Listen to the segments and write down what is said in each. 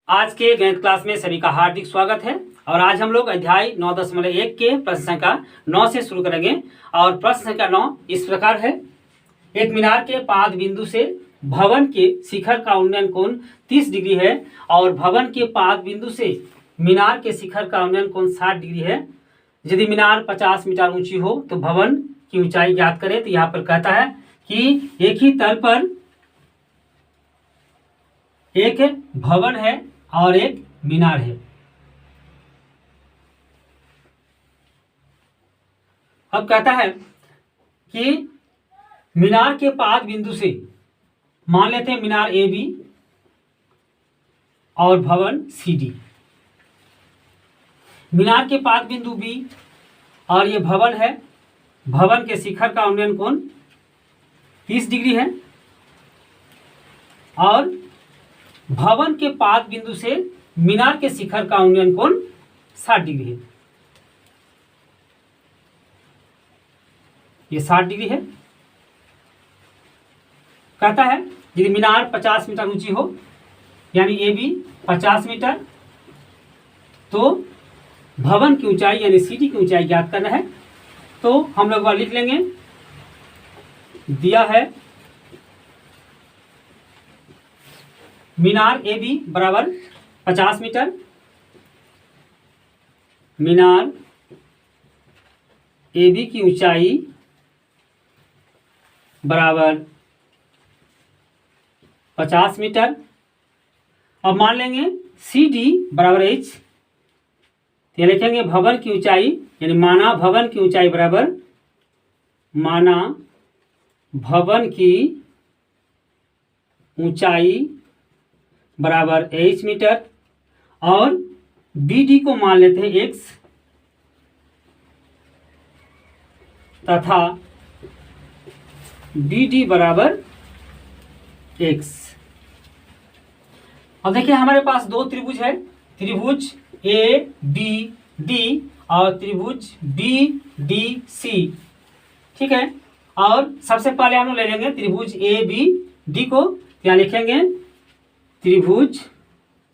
आज के गणित क्लास में सभी का हार्दिक स्वागत है। और आज हम लोग अध्याय 9.1 के प्रश्न संख्या 9 से शुरू करेंगे। और प्रश्न संख्या 9 इस प्रकार है। एक मीनार के पाद बिंदु से भवन के शिखर का उन्नयन कोण 30 डिग्री है और भवन के पाद बिंदु से मीनार के शिखर का उन्नयन कोण 60 डिग्री है। यदि मीनार 50 मीटर ऊंची हो तो भवन की ऊंचाई ज्ञात करें। तो यहाँ पर कहता है कि एक ही तल पर एक भवन है और एक मीनार है। अब कहता है कि मीनार के पाद बिंदु से मान लेते हैं मीनार ए बी और भवन सी डी। मीनार के पाद बिंदु बी और ये भवन है। भवन के शिखर का उन्नयन कोण 30 डिग्री है और भवन के पाद बिंदु से मीनार के शिखर का उन्नयन कोण 60 डिग्री है। ये 60 डिग्री है। कहता है यदि मीनार 50 मीटर ऊंची हो यानी ए बी 50 मीटर तो भवन की ऊंचाई यानी सी डी की ऊंचाई ज्ञात करना है। तो हम लोग वह लिख लेंगे। दिया है मीनार ए बी बराबर 50 मीटर। मीनार ए बी की ऊंचाई बराबर 50 मीटर। अब मान लेंगे सी डी बराबर एच। ये लिखेंगे भवन की ऊंचाई यानी माना भवन की ऊंचाई बराबर माना भवन की ऊंचाई बराबर एच मीटर और बी डी को मान लेते हैं एक्स तथा बी डी बराबर एक्स। अब देखिए हमारे पास दो त्रिभुज है। त्रिभुज ए बी डी और त्रिभुज बी डी सी। ठीक है। और सबसे पहले हम लोग ले लेंगे त्रिभुज ए बी डी को। क्या लिखेंगे? त्रिभुज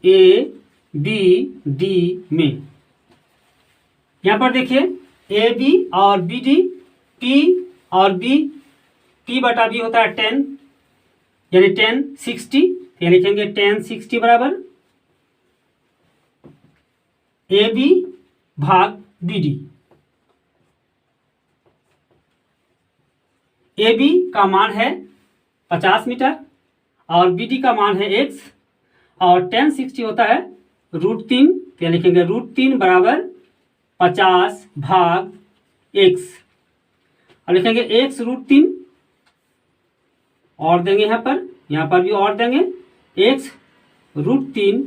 ए बी डी में यहां पर देखिए ए बी और बी डी पी और बी टी बटा बी होता है 10 यानी 10 60। ये लिखेंगे 10 60 बराबर ए बी भाग बी डी। ए बी का मान है 50 मीटर और बी डी का मान है x और 10 60 होता है √3। तो लिखेंगे √3 बराबर 50 भाग x और लिखेंगे x √3 और देंगे यहाँ पर भी और देंगे x √3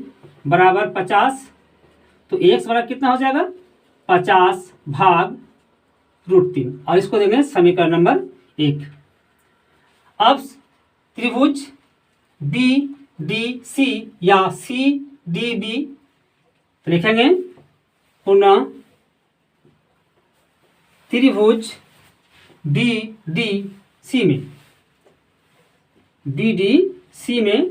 बराबर 50। तो x बराबर कितना हो जाएगा 50 भाग √3 और इसको देंगे समीकरण नंबर 1। अब त्रिभुज बी डी सी या सी डी बी लिखेंगे पुनः त्रिभुज बी डी सी में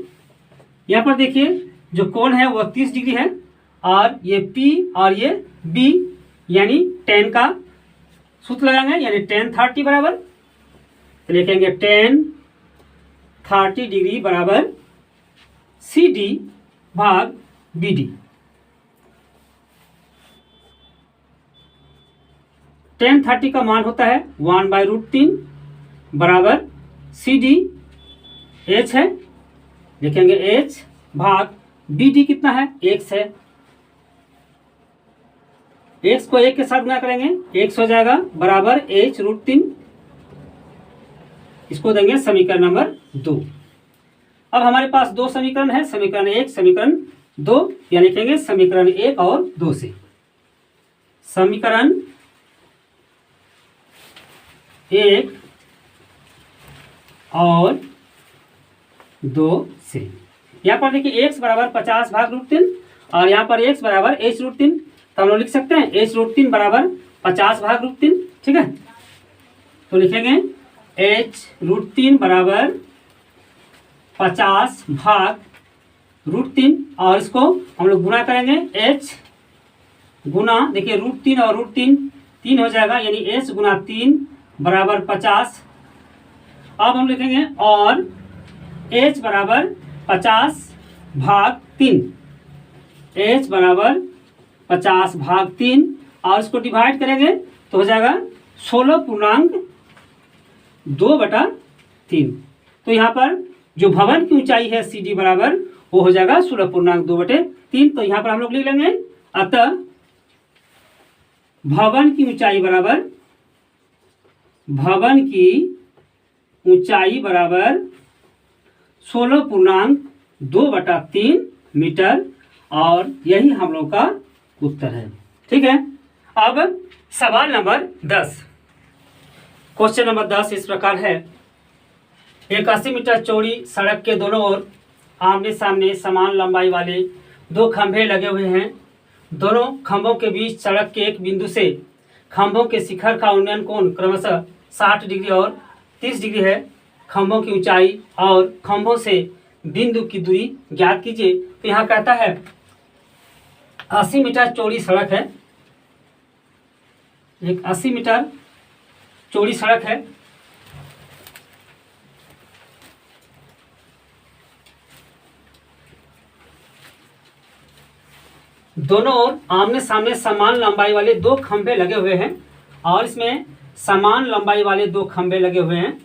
यहाँ पर देखिए जो कोण है वह 30 डिग्री है और ये P और ये B यानी 10 का सूत्र लगाएंगे यानी 10 30 बराबर। तो लिखेंगे 10 30 डिग्री बराबर सी डी भाग बी डी। 10 30 का मान होता है 1/√3 बराबर सी डी एच है। लिखेंगे एच भाग बी डी कितना है एक्स है। एक्स को एक के साथ गुणा करेंगे एक्स हो जाएगा बराबर एच √3। इसको देंगे समीकरण नंबर 2। अब हमारे पास दो समीकरण है समीकरण 1 समीकरण 2। या लिखेंगे समीकरण 1 और 2 से। समीकरण 1 और 2 से यहाँ पर देखिए x बराबर 50 भाग √3 और यहाँ पर x बराबर h √3। तो हम लोग लिख सकते हैं h √3 बराबर 50 भाग √3। ठीक है। तो लिखेंगे h √3 बराबर 50 भाग √3 और इसको हम लोग गुना करेंगे h गुना, देखिए √3 और √3 3 हो जाएगा, यानी h गुना 3 बराबर 50। अब हम लिखेंगे और h बराबर 50/3, h बराबर 50/3 और इसको डिवाइड करेंगे तो हो जाएगा 16.2/3। तो यहाँ पर जो भवन की ऊंचाई है CD बराबर वो हो जाएगा 16.2/3। तो यहाँ पर हम लोग लिख लेंगे, अतः भवन की ऊंचाई बराबर 16.2/3 मीटर, और यही हम लोग का उत्तर है। ठीक है। अब सवाल नंबर 10, क्वेश्चन नंबर 10 इस प्रकार है। एक 80 मीटर चौड़ी सड़क के दोनों ओर आमने सामने समान लंबाई वाले 2 खंभे लगे हुए हैं। दोनों खंभों के बीच सड़क के एक बिंदु से खंभों के शिखर का उन्नयन कोण क्रमशः 60 डिग्री और 30 डिग्री है। खंभों की ऊंचाई और खंभों से बिंदु की दूरी ज्ञात कीजिए। तो यहाँ कहता है 80 मीटर चौड़ी सड़क है, एक 80 मीटर चौड़ी सड़क है। दोनों ओर आमने सामने समान लंबाई वाले 2 खंभे लगे हुए हैं, और इसमें समान लंबाई वाले 2 खंभे लगे हुए हैं।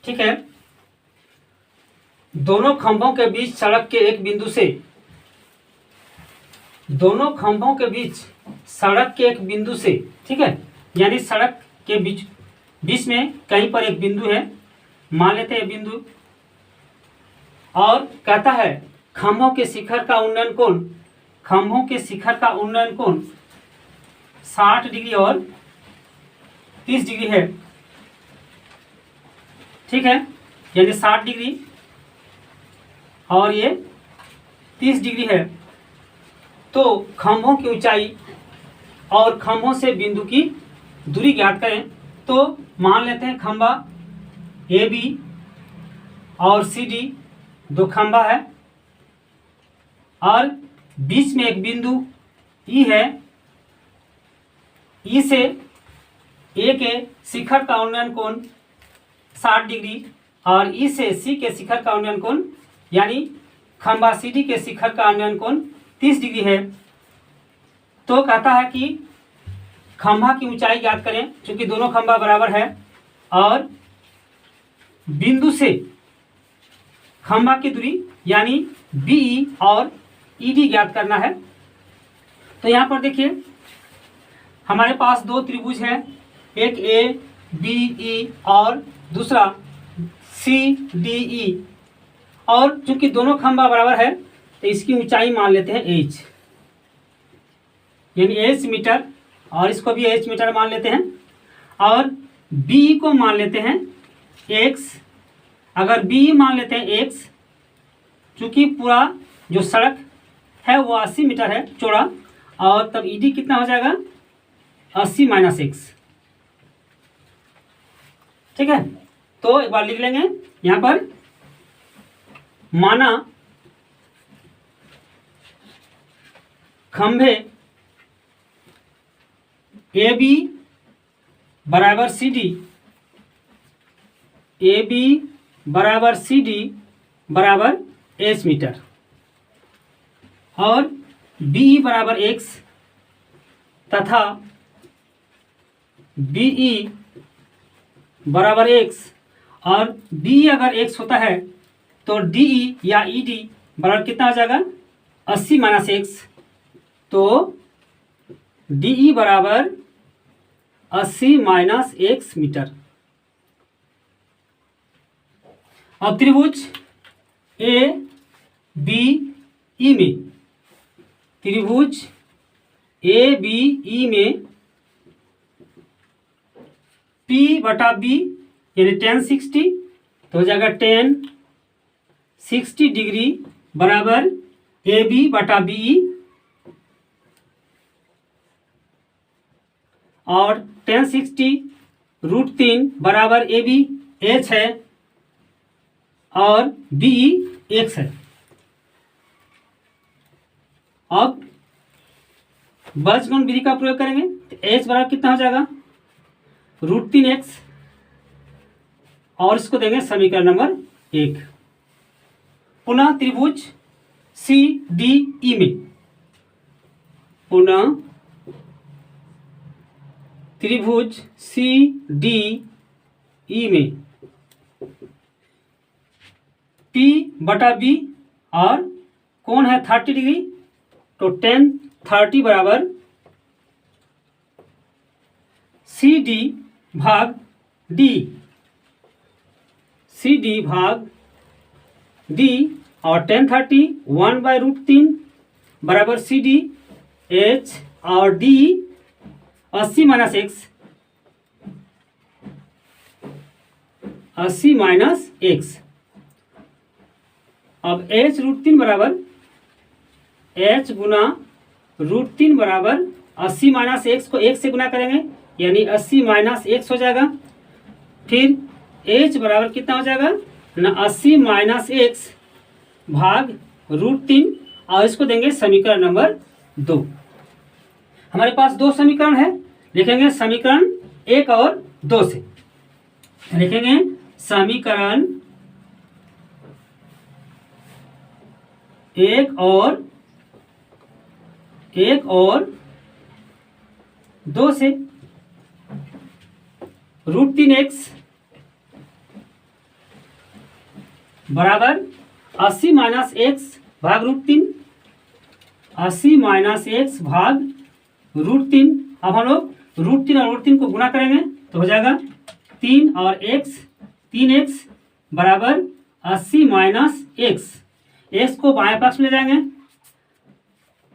ठीक है। दोनों खंभों के बीच सड़क के एक बिंदु से, दोनों खंभों के बीच सड़क के एक बिंदु से, ठीक है, यानी सड़क के बीच में कहीं पर एक बिंदु है, मान लेते हैं बिंदु, और कहता है खंभों के शिखर का उन्नयन कोण, खंभों के शिखर का उन्नयन कोण 60 डिग्री और 30 डिग्री है। ठीक है, यानी 60 डिग्री और ये 30 डिग्री है। तो खंभों की ऊंचाई और खंभों से बिंदु की दूरी ज्ञात करें। तो मान लेते हैं खंभा AB और CD 2 खंभा है, और बीच में एक बिंदु E है। E से A के शिखर का उन्नयन कोण 60 डिग्री और E से C के शिखर का उन्नयन कोण, यानी खंभा CD के शिखर का उन्नयन कोण 30 डिग्री है। तो कहता है कि खंभा की ऊंचाई ज्ञात करें, क्योंकि दोनों खंभा बराबर है, और बिंदु से खंभा की दूरी यानी BE और ED ज्ञात करना है। तो यहाँ पर देखिए हमारे पास 2 त्रिभुज है, एक ABE और दूसरा CDE, और चूंकि दोनों खंभा बराबर है तो इसकी ऊंचाई मान लेते हैं H, यानी H मीटर, और इसको भी H मीटर मान लेते हैं, और BE को मान लेते हैं X। अगर BE मान लेते हैं X, चूंकि पूरा जो सड़क है वो 80 मीटर है चौड़ा, और तब ED कितना हो जाएगा 80 - X। ठीक है, तो एक बार लिख लेंगे यहाँ पर, माना खंभे AB बराबर CD, AB बराबर CD बराबर H मीटर, और BE बराबर X तथा BE बराबर X, और BE अगर X होता है तो DE या ED बराबर कितना हो जाएगा 80 - X। तो DE बराबर 80 - X मीटर। अब त्रिभुज ABE में, त्रिभुज ABE में P/B यानी tan 60, तो हो जाएगा tan 60 डिग्री बराबर AB/BE, और tan 60 √3 बराबर AB। h है और b x है। अब बीजगणित विधि का प्रयोग करेंगे तो h बराबर कितना हो जाएगा, √3x, और इसको देंगे समीकरण नंबर 1। पुनः त्रिभुज सी डी ई में, पुनः त्रिभुज सी डी ई में P बटा B और कोण है 30 डिग्री, तो tan 30 बराबर CD भाग D, CD भाग D, और tan 30 1/√3 बराबर CD, H और D 80 minus x, 80 minus x। अब h √3 बराबर h गुना √3 बराबर 80 माइनस x को 1 से गुना करेंगे यानी 80 माइनस x हो जाएगा। फिर h बराबर कितना हो जाएगा ना, 80 माइनस x भाग √3, और इसको देंगे समीकरण नंबर 2। हमारे पास 2 समीकरण है, लिखेंगे समीकरण 1 और 2 से। लिखेंगे समीकरण 1 और 2 से। √3x बराबर 80 माइनस x भाग √3, 80 माइनस x भाग √3। अब हम लोग √3 और √3 को गुणा करेंगे तो हो जाएगा 3 और x, 3x बराबर 80 माइनस x को बाएं पक्ष में ले जाएंगे,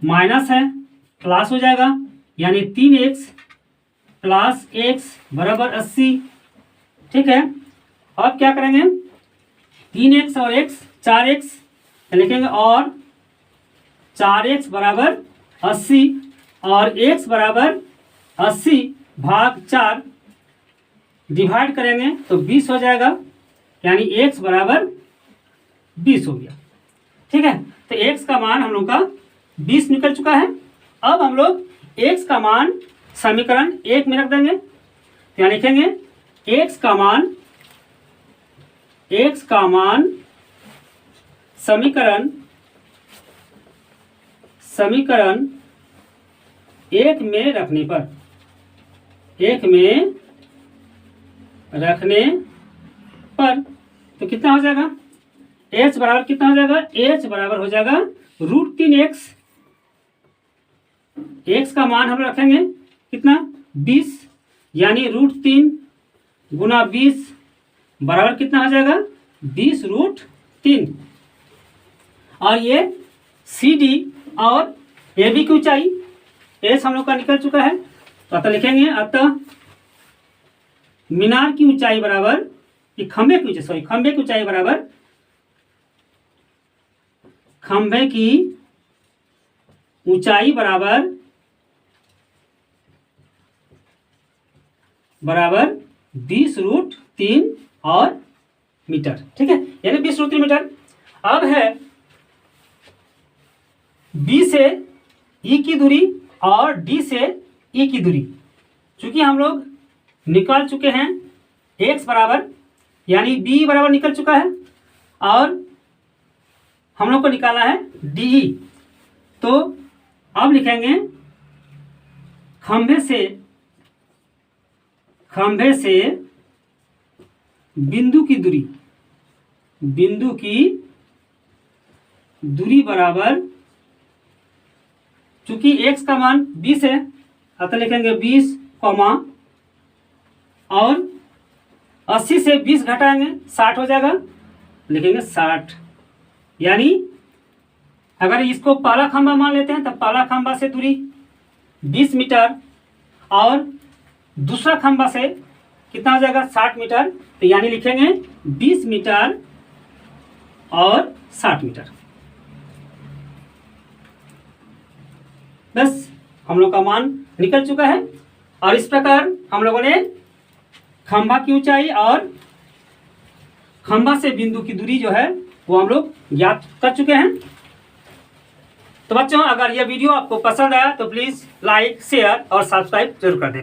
माइनस है प्लस हो जाएगा यानी 3x प्लस x बराबर 80। ठीक है, अब क्या करेंगे, 3x और x 4x लिखेंगे, और 4x बराबर 80 और x बराबर 80 भाग 4 डिवाइड करेंगे तो 20 हो जाएगा यानी x बराबर 20 हो गया। ठीक है, तो x का मान हम लोग का 20 निकल चुका है। अब हम लोग x का मान समीकरण 1 में रख देंगे, तो यहाँ लिखेंगे x का मान समीकरण 1 में रखने पर, 1 में रखने पर तो कितना हो जाएगा, h बराबर कितना हो जाएगा, h बराबर हो जाएगा √3x। x का मान हम रखेंगे कितना 20 यानी √3 गुना 20 बराबर कितना हो जाएगा 20√3। और ये CD और AB की ऊंचाई h हम लोग का निकल चुका है, तो अतः लिखेंगे अतः मीनार की ऊंचाई बराबर, खंभे की ऊंचाई बराबर, खंभे की ऊंचाई बराबर 20√3 और मीटर। ठीक है, यानी 20√3 मीटर। अब है B से E की दूरी और D से E की दूरी, चूंकि हम लोग निकाल चुके हैं x बराबर यानी B बराबर निकल चुका है और हम लोग को निकाला है DE, तो अब लिखेंगे खंभे से बिंदु की दूरी बराबर, चूंकि x का मान 20 है अतः लिखेंगे 20, और 80 से 20 घटाएंगे 60 हो जाएगा, लिखेंगे 60। यानी अगर इसको पहला खंभा मान लेते हैं तब पहला खंभा से दूरी 20 मीटर और दूसरा खंभा से कितना हो जाएगा 60 मीटर, तो यानी लिखेंगे 20 मीटर और 60 मीटर। बस हम लोग का मान निकल चुका है, और इस प्रकार हम लोगों ने खंभा की ऊंचाई और खंभा से बिंदु की दूरी जो है वो हम लोग ज्ञात कर चुके हैं। तो बच्चों, अगर यह वीडियो आपको पसंद आया तो प्लीज़ लाइक, शेयर और सब्सक्राइब जरूर कर दें।